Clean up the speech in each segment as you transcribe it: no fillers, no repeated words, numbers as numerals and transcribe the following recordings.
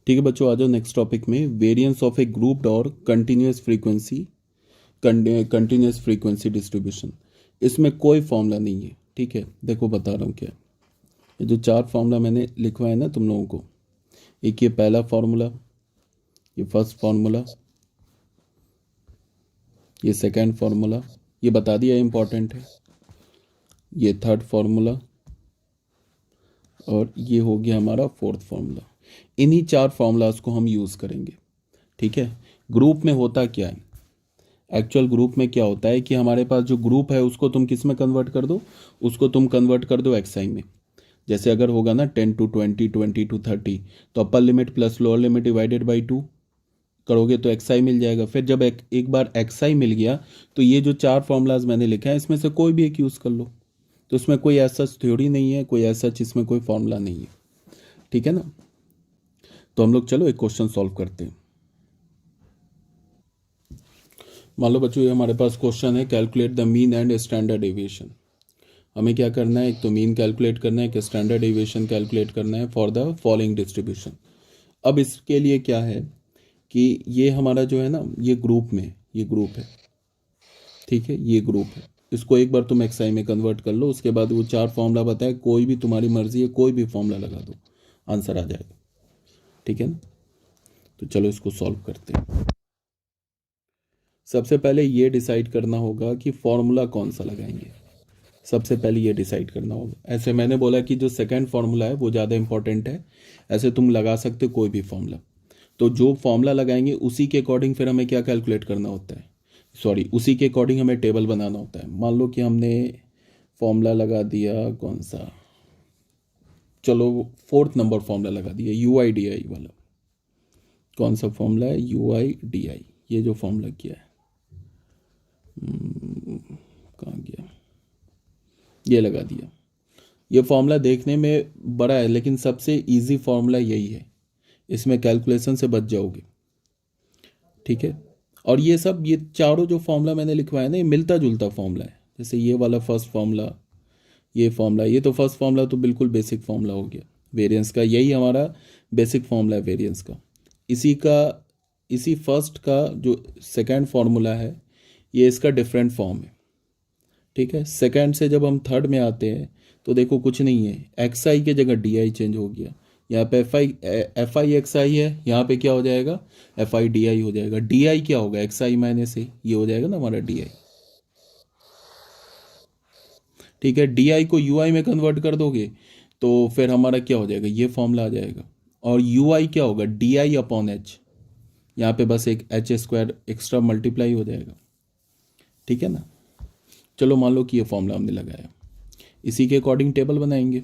ठीक है बच्चों, आ जाओ नेक्स्ट टॉपिक में। वेरिएंस ऑफ ए ग्रुप्ड और कंटिन्यूस फ्रीक्वेंसी डिस्ट्रीब्यूशन। इसमें कोई फॉर्मूला नहीं है, ठीक है। देखो बता रहा हूँ क्या, ये जो चार फॉर्मूला मैंने लिखवाया ना तुम लोगों को, एक ये पहला फॉर्मूला, ये फर्स्ट फॉर्मूला, ये सेकंड फॉर्मूला, ये बता दिया इंपॉर्टेंट है, ये थर्ड फॉर्मूला, और ये हो गया हमारा फोर्थ फॉर्मूला। इन्हीं चार फॉर्मूलाज को हम यूज़ करेंगे, ठीक है। ग्रुप में होता क्या है, एक्चुअल ग्रुप में क्या होता है कि हमारे पास जो ग्रुप है उसको तुम किस में कन्वर्ट कर दो, उसको तुम कन्वर्ट कर दो एक्साई में। जैसे अगर होगा ना 10 to 20, 20 to 30, तो upper limit plus lower limit divided by 2 करोगे तो एक्साई मिल जाएगा। फिर जब एक बार एक्साई मिल गया तो ये जो चार फॉर्मूलाज मैंने लिखा है इसमें से कोई भी एक यूज़ कर लो। तो इसमें कोई ऐसा थ्योरी नहीं है, कोई ऐसा इसमें कोई फॉर्मूला नहीं है, ठीक है ना। तो हम लोग चलो एक क्वेश्चन सॉल्व करते हैं। मान लो बच्चों ये हमारे पास क्वेश्चन है, calculate the mean and standard deviation. हमें क्या करना है, एक तो मीन कैलकुलेट करना है, एक स्टैंडर्ड डेविएशन कैलकुलेट करना है फॉर द फॉलोइंग डिस्ट्रीब्यूशन। अब इसके लिए क्या है कि ये हमारा जो है ना, ये ग्रुप में, ये ग्रुप है, ठीक है, ये ग्रुप है। इसको एक बार तुम एक्सआई में कन्वर्ट कर लो, उसके बाद वो चार फॉर्मूला बताए, कोई भी तुम्हारी मर्जी है, कोई भी फॉर्मूला लगा दो, आंसर आ जाएगा, ठीक है ना। तो चलो इसको सॉल्व करते हैं। सबसे पहले ये डिसाइड करना होगा कि फॉर्मूला कौन सा लगाएंगे, सबसे पहले ये डिसाइड करना होगा। ऐसे मैंने बोला कि जो सेकंड फॉर्मूला है वो ज़्यादा इंपॉर्टेंट है, ऐसे तुम लगा सकते हो कोई भी फॉर्मूला। तो जो फॉर्मूला लगाएंगे उसी के अकॉर्डिंग फिर हमें क्या कैलकुलेट करना होता है, सॉरी उसी के अकॉर्डिंग हमें टेबल बनाना होता है। मान लो कि हमने फॉर्मूला लगा दिया कौन सा, चलो फोर्थ नंबर फॉर्मूला लगा दिया UIDI वाला। कौन सा फॉर्मूला है, UIDI, ये जो फॉर्मूला किया है, कहाँ गया, ये लगा दिया। ये फॉर्मूला देखने में बड़ा है लेकिन सबसे इजी फॉर्मूला यही है, इसमें कैलकुलेशन से बच जाओगे, ठीक है। और ये सब, ये चारों जो फॉर्मूला मैंने लिखवाया ना, ये मिलता जुलता फॉर्मूला है। जैसे ये वाला फर्स्ट फॉर्मूला, ये फॉर्मूला, ये तो फर्स्ट फॉर्मूला तो बिल्कुल बेसिक फॉर्मूला हो गया वेरिएंस का, यही हमारा बेसिक फॉर्मूला है वेरिएंस का। इसी फर्स्ट का जो सेकंड फॉर्मूला है ये इसका डिफरेंट फॉर्म है, ठीक है। सेकंड से जब हम थर्ड में आते हैं तो देखो कुछ नहीं है, एक्स आई के जगह डी आई चेंज हो गया। यहाँ पे एफ आई एक्स आई है, यहाँ पे क्या हो जाएगा, एफ आई डी आई हो जाएगा। डी आई क्या होगा, एक्स आई माइनस ए, ये हो जाएगा ना हमारा डी आई, ठीक है। डी आई को यू आई में कन्वर्ट कर दोगे तो फिर हमारा क्या हो जाएगा, ये फॉर्मूला आ जाएगा। और यू आई क्या होगा, डी आई अपॉन एच, यहाँ पे बस एक एच स्क्वायर एक्स्ट्रा मल्टीप्लाई हो जाएगा, ठीक है ना। चलो मान लो कि ये फॉर्मूला हमने लगाया, इसी के अकॉर्डिंग टेबल बनाएंगे,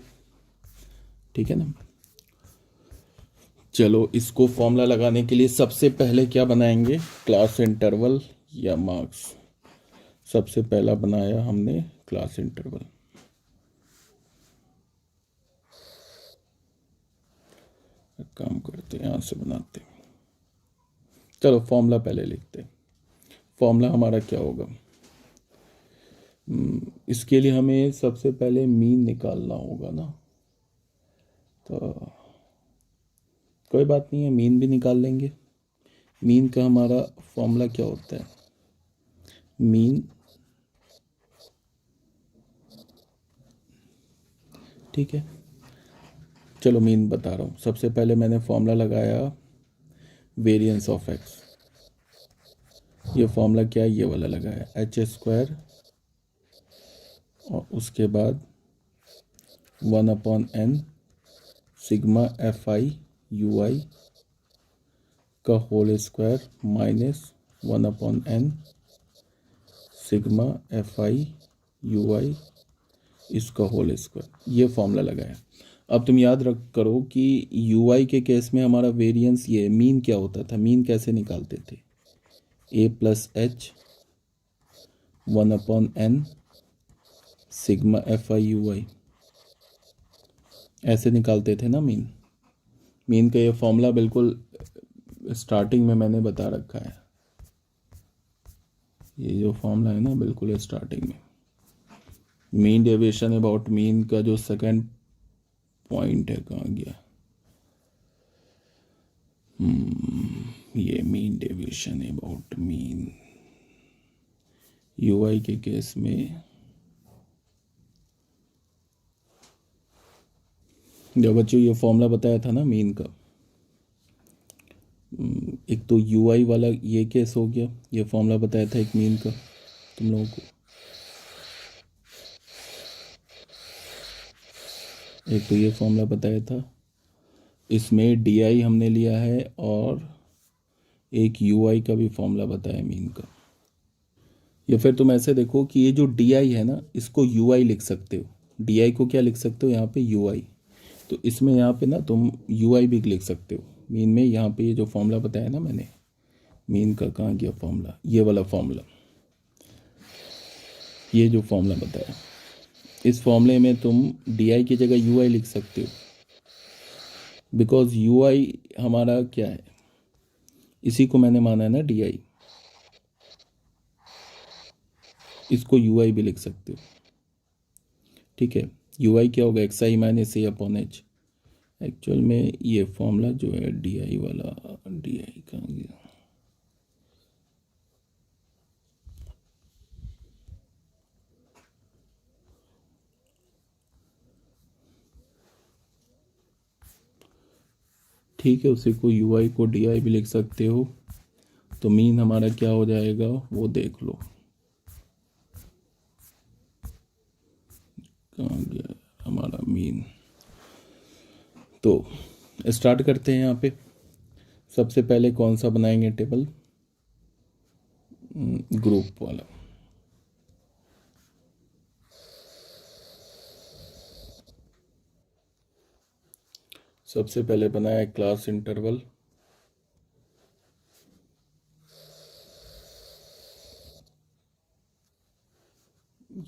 ठीक है ना। चलो इसको फॉर्मूला लगाने के लिए सबसे पहले क्या बनाएंगे, क्लास इंटरवल या मार्क्स। सबसे पहला बनाया हमने क्लास इंटरवल। काम करते हैं, यहाँ से बनाते हैं। चलो फॉर्मूला पहले लिखते हैं। फॉर्मूला हमारा क्या होगा, इसके लिए हमें सबसे पहले मीन निकालना होगा ना, तो कोई बात नहीं है, मीन भी निकाल लेंगे। मीन का हमारा फॉर्मूला क्या होता है, मीन, ठीक है। चलो मीन बता रहा हूँ। सबसे पहले मैंने फॉर्मूला लगाया वेरिएंस ऑफ एक्स, ये फॉर्मूला क्या है, ये वाला लगाया एच स्क्वायर, और उसके बाद 1/n sigma F I U I का whole square minus 1/n sigma F I U I इसका होल स्क्वायर, ये फॉर्मूला लगाया। अब तुम याद रख करो कि यू आई के केस में हमारा वेरिएंस, ये मीन क्या होता था, मीन कैसे निकालते थे, a plus H 1/n sigma F I U I, ऐसे निकालते थे ना मीन। मीन का ये फॉर्मूला बिल्कुल स्टार्टिंग में मैंने बता रखा है, ये जो फॉर्मूला है ना बिल्कुल स्टार्टिंग में। मीन डेविएशन अबाउट मीन का जो सेकंड पॉइंट है, कहाँ गया, ये mean deviation about mean UI के केस में जब बच्चों ये फॉर्मूला बताया था ना मीन का, एक तो यूआई वाला ये केस हो गया, ये फॉर्मूला बताया था एक मीन का तुम लोगों को, एक तो ये फॉर्मूला बताया था, इसमें डीआई हमने लिया है और एक यूआई का भी फॉर्मूला बताया मीन का। या फिर तुम ऐसे देखो कि ये जो डीआई है ना, इसको यूआई लिख सकते हो, डीआई को क्या लिख सकते हो यहाँ पे यूआई, तो इसमें यहाँ पे ना तुम यूआई भी लिख सकते हो मीन में। यहाँ पे ये जो फॉर्मूला बताया ना मैंने मीन का, कहाँ गया फॉर्मूला, ये वाला फॉर्मूला, ये जो फॉर्मूला बताया, इस फॉर्मूले में तुम डीआई की जगह यूआई लिख सकते हो, बिकॉज यूआई हमारा क्या है, इसी को मैंने माना है ना डीआई, इसको यूआई भी लिख सकते हो। ठीक है, यूआई क्या होगा, एक्स आई माइनस ए अपॉन एच। एक्चुअल में ये फॉर्मूला जो है डीआई वाला, डीआई कहाँ गया, ठीक है, उसी को यूआई को डीआई भी लिख सकते हो। तो मीन हमारा क्या हो जाएगा वो देख लो, कहाँ गया हमारा मीन। तो स्टार्ट करते हैं यहाँ पे। सबसे पहले कौन सा बनाएंगे टेबल, ग्रुप वाला। सबसे पहले बनाया क्लास इंटरवल,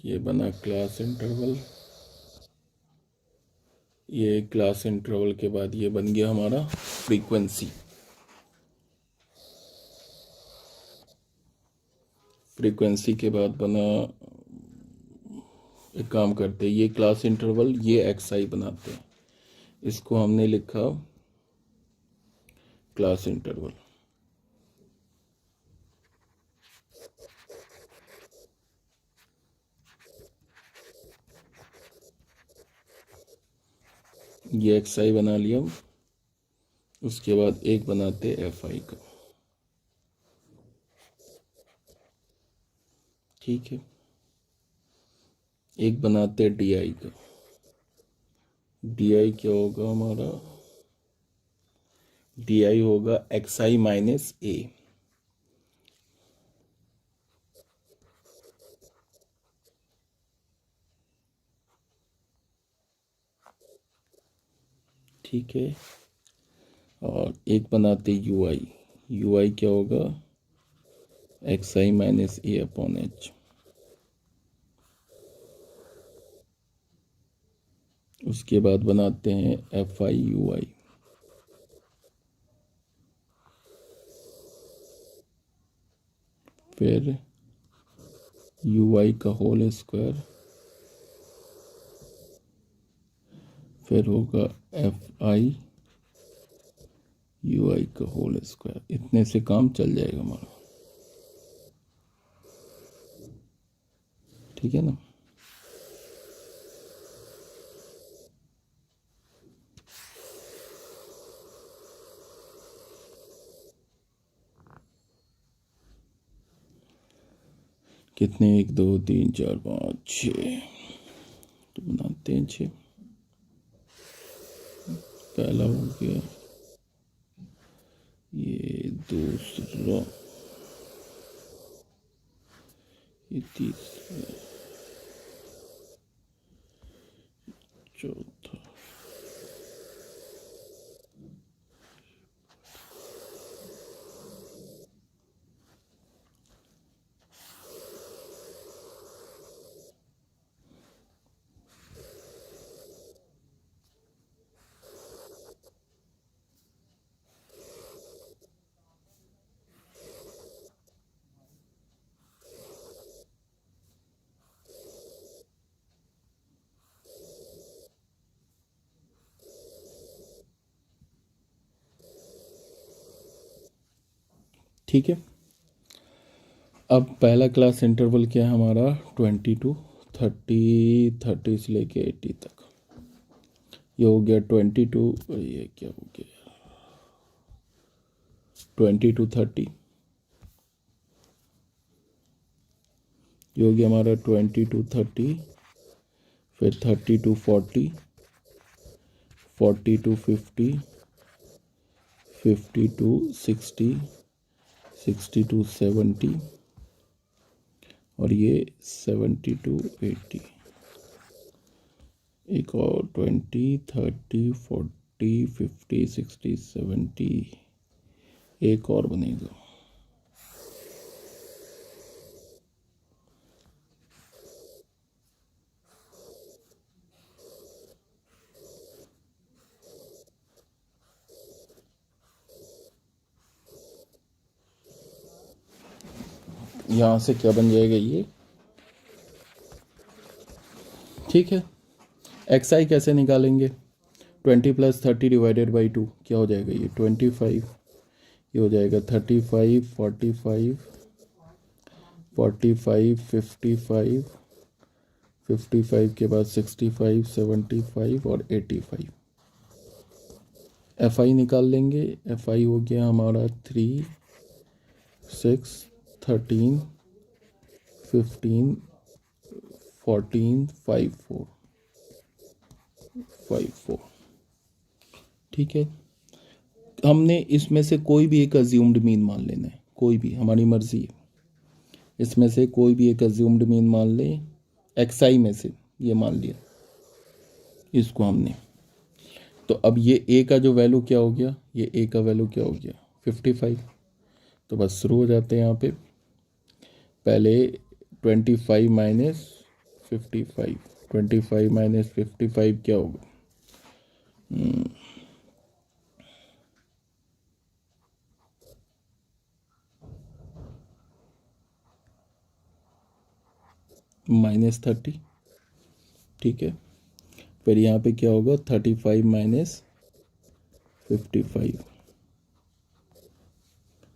ये बना क्लास इंटरवल, ये क्लास इंटरवल के बाद ये बन गया हमारा फ्रीक्वेंसी। फ्रीक्वेंसी के बाद बना, एक काम करते हैं, ये क्लास इंटरवल ये एक्स आई बनाते हैं, इसको हमने लिखा क्लास इंटरवल। ये एक्स आई बना लिया, उसके बाद एक बनाते एफ आई का। ठीक है, एक बनाते डी आई का। डी आई क्या होगा हमारा, डी आई होगा एक्स आई माइनस ए। ठीक है, और एक बनाते यू आई, यू आई क्या होगा एक्स आई माइनस ए अपॉन एच। उसके बाद बनाते हैं एफ आई यू आई, फिर यू आई का होल स्क्वायर, फिर होगा एफ आई यू आई का होल स्क्वायर। इतने से काम चल जाएगा हमारा, ठीक है ना। कितने, 1 2 3 4 5 6, तो बनाते हैं 6। पहला हो गया, ये दूसरा, ये तीसरा, चौथा, ठीक है। अब पहला क्लास इंटरवल क्या है हमारा, 20 to 30, 30 से लेके 80 तक। ये हो गया 22, ये क्या हो गया 20 to 30, ये हो गया हमारा 20 to 30, फिर 30 to 40, 40 to 50, 50 to 60, 60 to 70, और ये 70 to 80। एक और 20, 30, 40, 50, 60, 70, एक और बनेगा। यहाँ से क्या बन जाएगा ये, ठीक है। एक्स आई कैसे निकालेंगे, 20 + 30 डिवाइडेड बाई 2 क्या हो जाएगा, ये 25, ये हो जाएगा 35, 45, 45, 55, 55 के बाद 65, 75 और 85। एफ आई निकाल लेंगे, एफ आई हो गया हमारा 3, 6, 13, 15, 14, 5, 4, 5, 4, ठीक है। हमने इसमें से कोई भी एक अज्यूम्ड मीन मान लेना है, कोई भी, हमारी मर्जी है। इसमें से कोई भी एक अज्यूम्ड मीन मान ले, एक्स आई में से ये मान लिया इसको हमने। तो अब ये ए का जो वैल्यू क्या हो गया, ये ए का वैल्यू क्या हो गया 55। तो बस शुरू हो जाते हैं यहाँ पे। पहले 25 माइनस 55, 25 माइनस 55 क्या होगा, -30, ठीक है। फिर यहाँ पे क्या होगा 35 माइनस 55,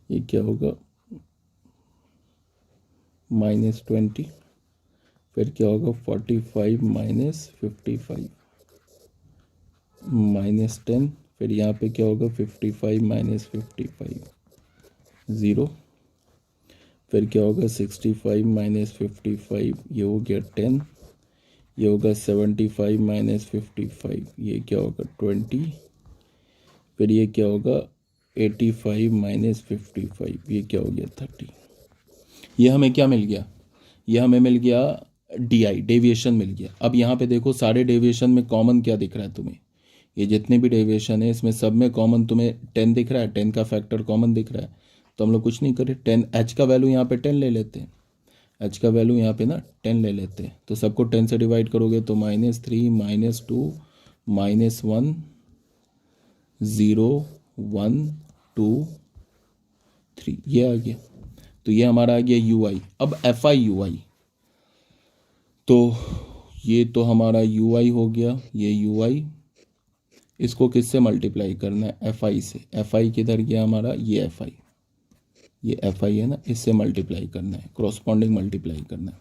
ये क्या होगा -20। फिर क्या होगा 45 माइनस 55, -10। फिर यहाँ पे क्या होगा 55 माइनस 55, 0। फिर क्या होगा 65 माइनस 55, ये हो गया 10। ये होगा 75 माइनस 55, ये क्या होगा 20। फिर ये क्या होगा 85 माइनस 55, ये क्या हो गया 30। ये हमें क्या मिल गया, ये हमें मिल गया डी आई, डेविएशन मिल गया। अब यहाँ पे देखो सारे डेविएशन में कॉमन क्या दिख रहा है तुम्हें, ये जितने भी डेविएशन है इसमें सब में कॉमन तुम्हें 10 दिख रहा है, 10 का फैक्टर कॉमन दिख रहा है। तो हम लोग कुछ नहीं करें, 10 एच का वैल्यू यहाँ पे 10 ले लेते हैं, एच का वैल्यू यहाँ पे ना 10 ले लेते हैं। तो सबको 10 से डिवाइड करोगे तो -3, -2, -1, 0, 1, 2, 3, ये आ गया। तो ये हमारा आ गया यू आई। अब एफ आई यू आई, तो ये तो हमारा यू आई हो गया, ये यू आई, इसको किससे मल्टीप्लाई करना है, एफ आई से। एफ आई किधर गया हमारा, ये एफ आई, ये एफ आई है ना, इससे मल्टीप्लाई करना है, क्रॉसपॉन्डिंग मल्टीप्लाई करना है।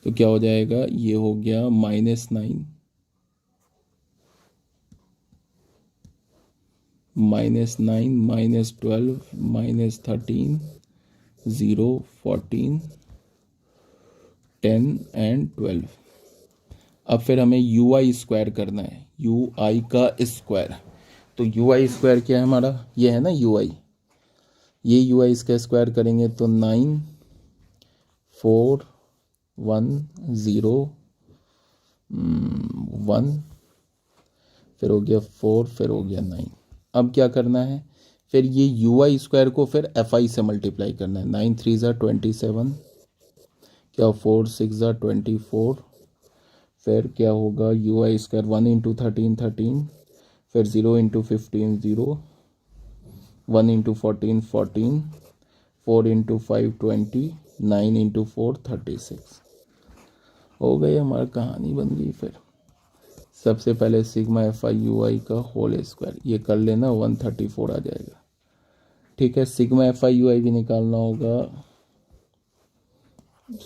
तो क्या हो जाएगा, ये हो गया -9, -12, -13, 0, 14, 10 एंड 12। अब फिर हमें यू आई स्क्वायर करना है, यू आई का स्क्वायर। तो यू आई स्क्वायर क्या है हमारा, ये है ना यू आई, ये यू आई इसका स्क्वायर करेंगे तो 9, 4, 1, 0, 1, फिर हो गया 4, फिर हो गया 9। अब क्या करना है, फिर ये यू आई स्क्वायर को फिर एफ आई से मल्टीप्लाई करना है। 9 3 ज़ा 27, क्या 4 6 ज़ा 24, फिर क्या होगा यू आई स्क्वायर 1 इंटू 13 13, फिर 0 इंटू 15 0, 1 इंटू 14 14, 4 इंटू 5 20, 9 इंटू 4 36। हो गई हमारी कहानी बन गई। फिर सबसे पहले sigma F I U I का होल स्क्वायर, ये कर लेना 134 आ जाएगा, ठीक है, sigma F I U I भी निकालना होगा,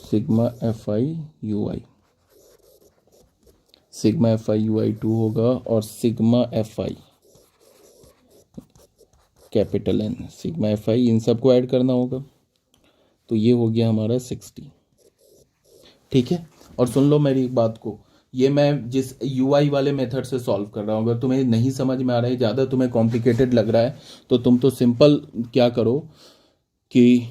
sigma F I U I, sigma F I U I 2 होगा, और sigma F I capital N, sigma F I, इन सबको ऐड करना होगा, तो ये हो गया हमारा 60। ठीक है, और सुन लो मेरी एक बात को, ये मैं जिस यू आई वाले मेथड से सॉल्व कर रहा हूँ, अगर तुम्हें नहीं समझ में आ रहा है, ज़्यादा तुम्हें कॉम्प्लिकेटेड लग रहा है, तो तुम तो सिंपल क्या करो कि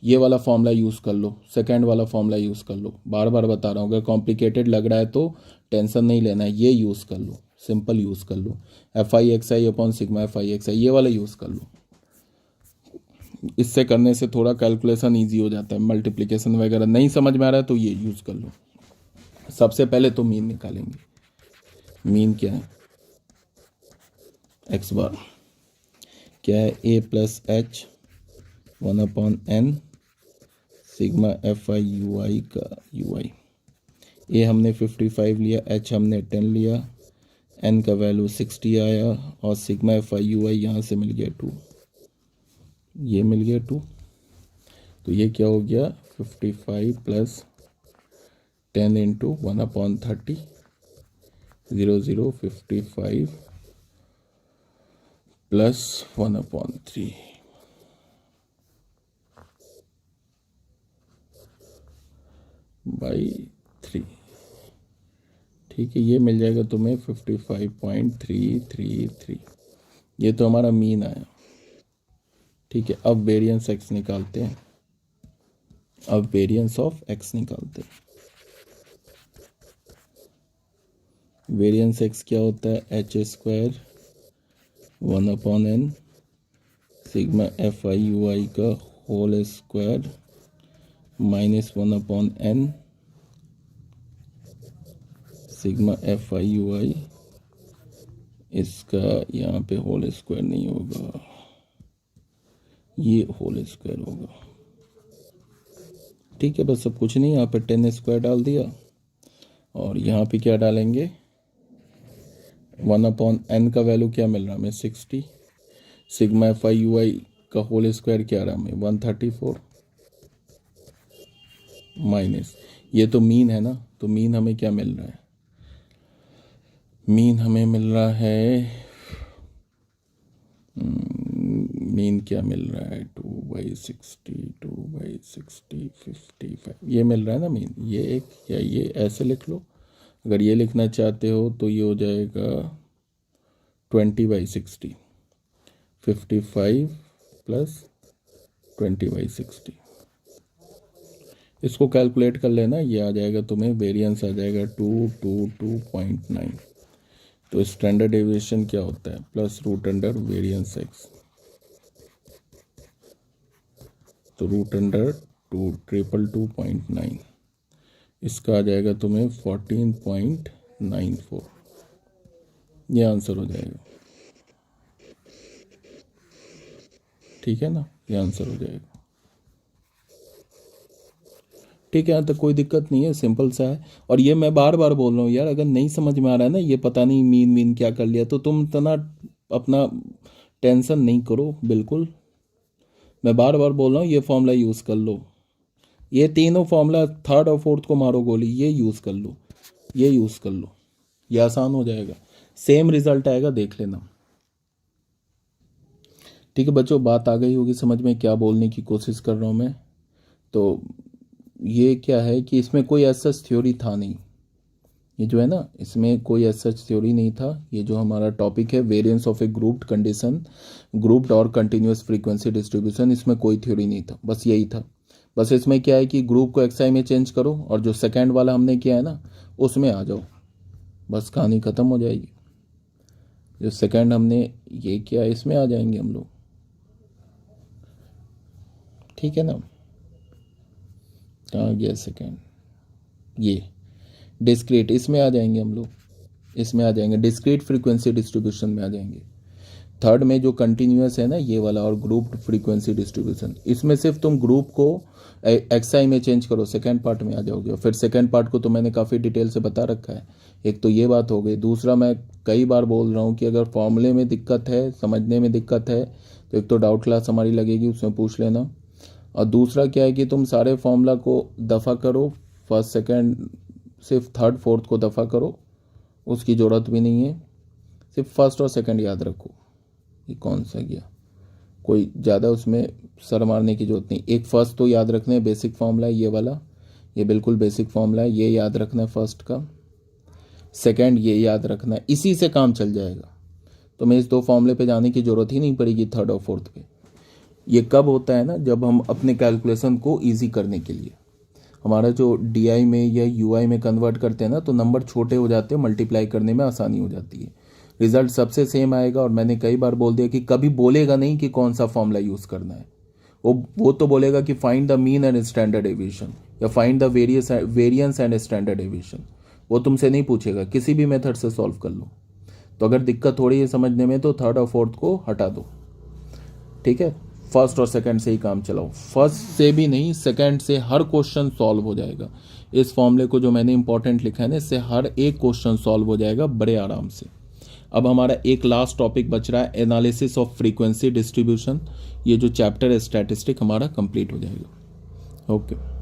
ये वाला फॉर्मूला यूज़ कर लो, सेकंड वाला फॉर्मूला यूज़ कर लो, बार बार बता रहा हूँ, अगर कॉम्प्लिकेटेड लग रहा है तो टेंशन नहीं लेना है, ये यूज़ कर लो, सिंपल यूज़ कर लो, F I X I upon sigma F I X I, ये वाला यूज़ कर लो। इससे करने से थोड़ा कैलकुलेशन ईजी हो जाता है, मल्टीप्लिकेशन वगैरह नहीं समझ में आ रहा है तो ये यूज़ कर लो। सबसे पहले तो मीन निकालेंगे, मीन क्या है, एक्स बार क्या है, A plus H 1/n sigma F I U I का यू आई, ए हमने 55 लिया, एच हमने 10 लिया, एन का वैल्यू 60 आया, और सिग्मा एफ आई यू आई यहाँ से मिल गया 2, ये मिल गया 2, तो ये क्या हो गया 55 प्लस 10 इंटू 1/30, 0 55 प्लस 1/3 बाई 3। ठीक है, ये मिल जाएगा तुम्हें 55.333, ये तो हमारा मीन आया। ठीक है, अब वेरिएंस एक्स निकालते हैं, अब वेरिएंस ऑफ एक्स निकालते हैं। वेरिएंस एक्स क्या होता है, H square 1/n sigma F I U I का whole square minus 1/n sigma F I U I, इसका यहाँ पे होल स्क्वायर नहीं होगा, ये होल स्क्वायर होगा। ठीक है, बस सब कुछ नहीं, यहाँ पे 10 स्क्वायर डाल दिया, और यहाँ पे क्या डालेंगे, 1/n का वैल्यू क्या मिल रहा है हमें 60, sigma F I U I का होल स्क्वायर क्या रहा हमें 134, माइनस ये तो मीन है ना, तो मीन हमें क्या मिल रहा है, मीन हमें मिल रहा है, मीन क्या मिल रहा है 2/60 2/60 55, ये मिल रहा है ना मीन, ये एक, या ये ऐसे लिख लो, अगर ये लिखना चाहते हो तो ये हो जाएगा 20/60 55 प्लस 20/60, इसको कैलकुलेट कर लेना, ये आ जाएगा तुम्हें, वेरिएंस आ जाएगा 222.9। तो स्टैंडर्ड डेविएशन क्या होता है, plus root under variance X, तो रूट अंडर 222.9, इसका आ जाएगा तुम्हें 14.94, ये आंसर हो जाएगा। ठीक है ना, ये आंसर हो जाएगा। ठीक है, यहाँ तक कोई दिक्कत नहीं है, सिंपल सा है। और ये मैं बार बार बोल रहा हूँ यार, अगर नहीं समझ में आ रहा है ना, ये पता नहीं मीन मीन क्या कर लिया, तो तुम इतना अपना टेंशन नहीं करो, बिल्कुल मैं बार बार बोल रहा हूँ, ये फॉर्मूला यूज़ कर लो, ये तीनों फॉर्मूला थर्ड और फोर्थ को मारो गोली, ये यूज़ कर लो, ये यूज़ कर लो, ये आसान हो जाएगा, सेम रिजल्ट आएगा, देख लेना। ठीक है बच्चों, बात आ गई होगी समझ में क्या बोलने की कोशिश कर रहा हूँ मैं। तो ये क्या है कि इसमें कोई ऐसा थ्योरी था नहीं, ये जो है ना, इसमें कोई ऐसा थ्योरी नहीं था। ये जो हमारा टॉपिक है variance of A grouped condition, grouped और कंटिन्यूस फ्रीक्वेंसी डिस्ट्रीब्यूशन, इसमें कोई थ्योरी नहीं था, बस यही था। बस इसमें क्या है कि ग्रुप को एक्सआई में चेंज करो, और जो सेकेंड वाला हमने किया है ना उसमें आ जाओ, बस कहानी ख़त्म हो जाएगी। जो सेकेंड हमने ये किया इसमें आ जाएंगे हम लोग, ठीक है ना। कहाँ गया सेकेंड, ये डिस्क्रीट, इसमें आ जाएंगे हम लोग, इसमें आ जाएंगे, डिस्क्रीट फ्रीक्वेंसी डिस्ट्रीब्यूशन में आ जाएंगे। थर्ड में जो कंटिन्यूस है ना ये वाला, और ग्रुप फ्रीक्वेंसी डिस्ट्रीब्यूशन, इसमें सिर्फ तुम ग्रुप को एक्सआई में चेंज करो, सेकेंड पार्ट में आ जाओगे। और फिर सेकेंड पार्ट को तो मैंने काफ़ी डिटेल से बता रखा है। एक तो ये बात हो गई। दूसरा, मैं कई बार बोल रहा हूँ कि अगर फॉर्मूले में दिक्कत है, समझने में दिक्कत है, तो एक तो डाउट क्लास हमारी लगेगी, उसमें पूछ लेना। और दूसरा क्या है कि तुम सारे फॉर्मूला को दफ़ा करो, फर्स्ट सेकेंड, सिर्फ थर्ड फोर्थ को दफ़ा करो, उसकी ज़रूरत भी नहीं है। सिर्फ फर्स्ट और सेकंड याद रखो। ये कौन सा गया, कोई ज़्यादा उसमें सर मारने की जरूरत नहीं। एक फर्स्ट तो याद रखना है, बेसिक फॉर्मूला है ये वाला, ये बिल्कुल बेसिक फॉर्मूला है, ये याद रखना है फर्स्ट का। सेकंड ये याद रखना है, इसी से काम चल जाएगा। तो मैं इस दो फॉर्मूले पे जाने की ज़रूरत ही नहीं पड़ेगी थर्ड और फोर्थ पे। ये कब होता है ना, जब हम अपने कैलकुलेशन को ईजी करने के लिए हमारा जो DI में या UI में कन्वर्ट करते हैं ना, तो नंबर छोटे हो जाते हैं, मल्टीप्लाई करने में आसानी हो जाती है, रिजल्ट सबसे सेम आएगा। और मैंने कई बार बोल दिया कि कभी बोलेगा नहीं कि कौन सा फॉर्मूला यूज़ करना है। वो तो बोलेगा कि find the mean and standard deviation, या find the variance and standard deviation. वो तुमसे नहीं पूछेगा, किसी भी मेथड से सॉल्व कर लो। तो अगर दिक्कत हो रही है समझने में, तो थर्ड और फोर्थ को हटा दो, ठीक है। फर्स्ट और सेकंड से ही काम चलाओ, फर्स्ट से भी नहीं, सेकंड से हर क्वेश्चन सॉल्व हो जाएगा। इस फॉर्मूले को जो मैंने इंपॉर्टेंट लिखा है ना, इससे हर एक क्वेश्चन सॉल्व हो जाएगा बड़े आराम से। अब हमारा एक लास्ट टॉपिक बच रहा है, एनालिसिस ऑफ फ्रीक्वेंसी डिस्ट्रीब्यूशन। ये जो चैप्टर है स्टैटिस्टिक हमारा कंप्लीट हो जाएगा। ओके।